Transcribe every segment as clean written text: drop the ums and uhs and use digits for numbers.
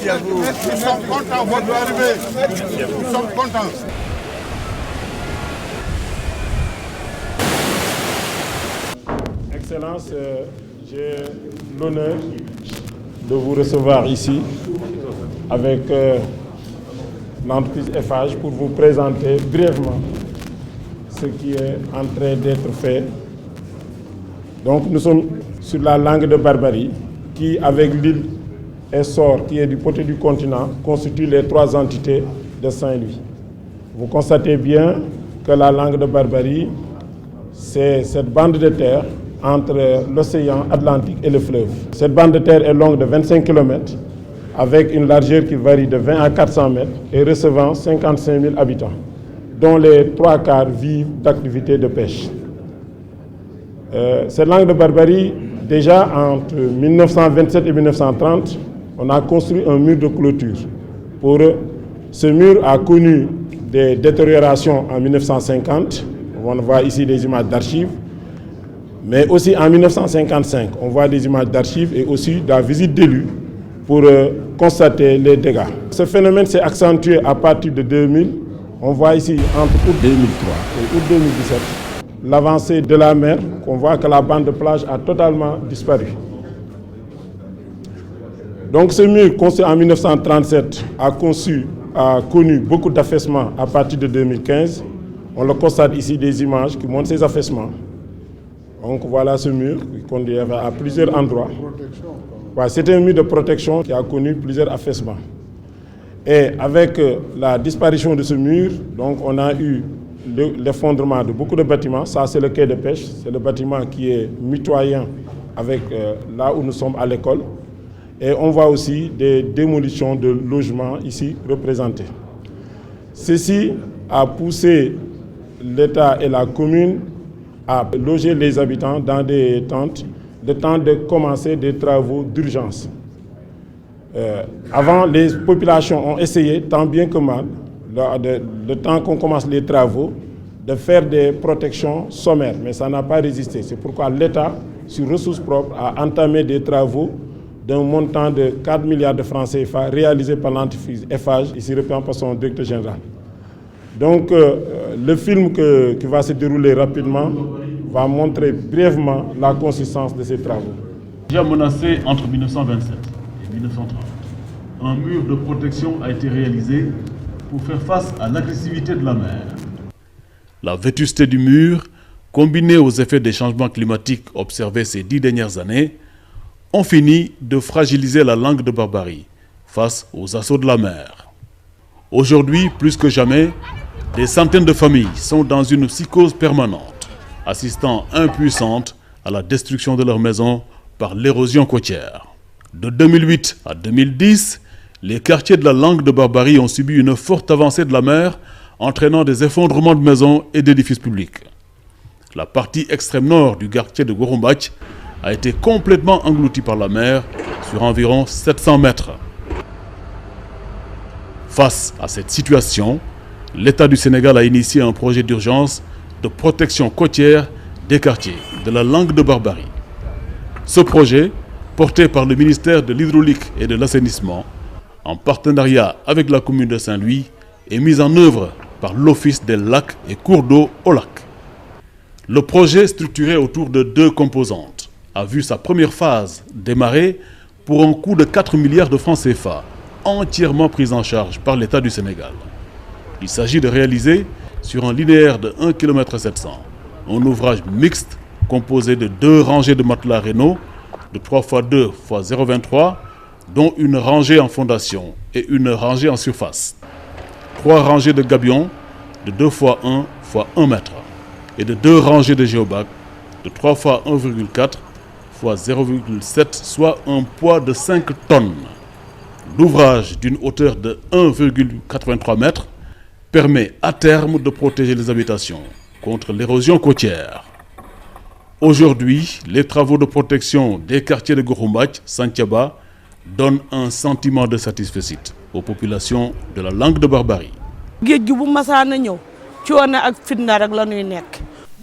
Merci à vous. Nous sommes contents de votre arrivée. Nous sommes contents. Excellence, j'ai l'honneur de vous recevoir ici avec l'entreprise Eiffage pour vous présenter brièvement ce qui est en train d'être fait. Donc nous sommes sur la langue de Barbarie qui, avec l'île Essor qui est du côté du continent, constitue les trois entités de Saint-Louis. Vous constatez bien que la langue de Barbarie, c'est cette bande de terre entre l'océan Atlantique et le fleuve. Cette bande de terre est longue de 25 km avec une largeur qui varie de 20 à 400 mètres et recevant 55 000 habitants, dont les trois quarts vivent d'activités de pêche. Cette langue de Barbarie, déjà entre 1927 et 1930, on a construit un mur de clôture. Ce mur a connu des détériorations en 1950, on voit ici des images d'archives, mais aussi en 1955, on voit des images d'archives et aussi de la visite d'élus pour constater les dégâts. Ce phénomène s'est accentué à partir de 2000. On voit ici entre août 2003 et août 2017 l'avancée de la mer, qu'on voit que la bande de plage a totalement disparu. Donc ce mur, construit en 1937, a connu beaucoup d'affaissements à partir de 2015. On le constate ici des images qui montrent ces affaissements. Donc voilà ce mur qui conduit à plusieurs endroits. C'est un mur de protection qui a connu plusieurs affaissements. Et avec la disparition de ce mur, donc on a eu l'effondrement de beaucoup de bâtiments. Ça, c'est le quai de pêche. C'est le bâtiment qui est mitoyen avec là où nous sommes à l'école. Et on voit aussi des démolitions de logements ici représentés. Ceci a poussé l'État et la commune à loger les habitants dans des tentes, le temps de commencer des travaux d'urgence. Avant, les populations ont essayé, tant bien que mal, le temps qu'on commence les travaux, de faire des protections sommaires, mais ça n'a pas résisté. C'est pourquoi l'État, sur ressources propres, a entamé des travaux d'un montant de 4 milliards de francs CFA réalisés par l'entreprise Eiffage, ici représenté par son directeur général. Donc, le film qui va se dérouler rapidement va montrer brièvement la consistance de ces travaux. Déjà menacé entre 1927 et 1930, un mur de protection a été réalisé pour faire face à l'agressivité de la mer. La vétusté du mur, combinée aux effets des changements climatiques observés ces 10 dernières années, ont fini de fragiliser la langue de Barbarie face aux assauts de la mer. Aujourd'hui, plus que jamais, des centaines de familles sont dans une psychose permanente, assistant impuissantes à la destruction de leurs maisons par l'érosion côtière. De 2008 à 2010, les quartiers de la langue de Barbarie ont subi une forte avancée de la mer, entraînant des effondrements de maisons et d'édifices publics. La partie extrême nord du quartier de Gorumbach a été complètement engloutie par la mer sur environ 700 mètres. Face à cette situation, l'État du Sénégal a initié un projet d'urgence de protection côtière des quartiers de la langue de Barbarie. Ce projet, porté par le ministère de l'Hydraulique et de l'Assainissement, en partenariat avec la commune de Saint-Louis, est mis en œuvre par l'Office des lacs et cours d'eau au lac. Le projet, structuré autour de 2 composantes, a vu sa première phase démarrer pour un coût de 4 milliards de francs CFA, entièrement pris en charge par l'État du Sénégal. Il s'agit de réaliser, sur un linéaire de 1,7 km, un ouvrage mixte composé de 2 rangées de matelas rénaux de 3 x 2 x 0,23, dont une rangée en fondation et une rangée en surface. 3 rangées de gabions de 2 x 1 x 1 mètre et de 2 rangées de géobacs de 3 x 1,4 x 0,7, soit un poids de 5 tonnes. L'ouvrage d'une hauteur de 1,83 mètres permet à terme de protéger les habitations contre l'érosion côtière. Aujourd'hui, les travaux de protection des quartiers de Gorumbach, Santhiaba, donnent un sentiment de satisfaction aux populations de la langue de Barbarie.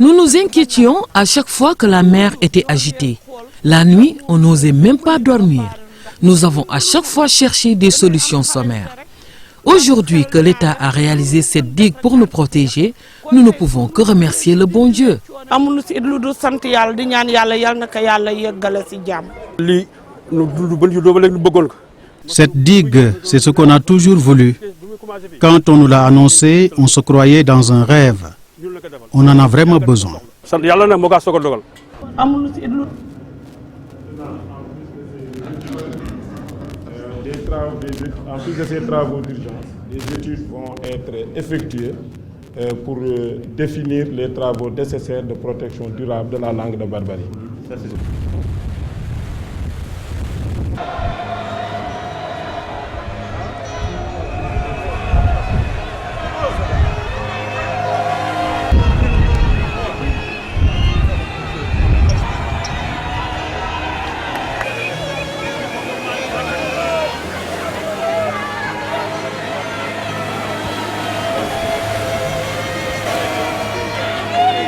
Nous nous inquiétions à chaque fois que la mer était agitée. La nuit, on n'osait même pas dormir. nous avons à chaque fois cherché des solutions sommaires. Aujourd'hui que l'État a réalisé cette digue pour nous protéger, nous ne pouvons que remercier le bon Dieu. Cette digue, c'est ce qu'on a toujours voulu. Quand on nous l'a annoncé, on se croyait dans un rêve. On en a vraiment besoin. En plus de ces travaux d'urgence, des études vont être effectuées pour définir les travaux nécessaires de protection durable de la langue de Barbarie.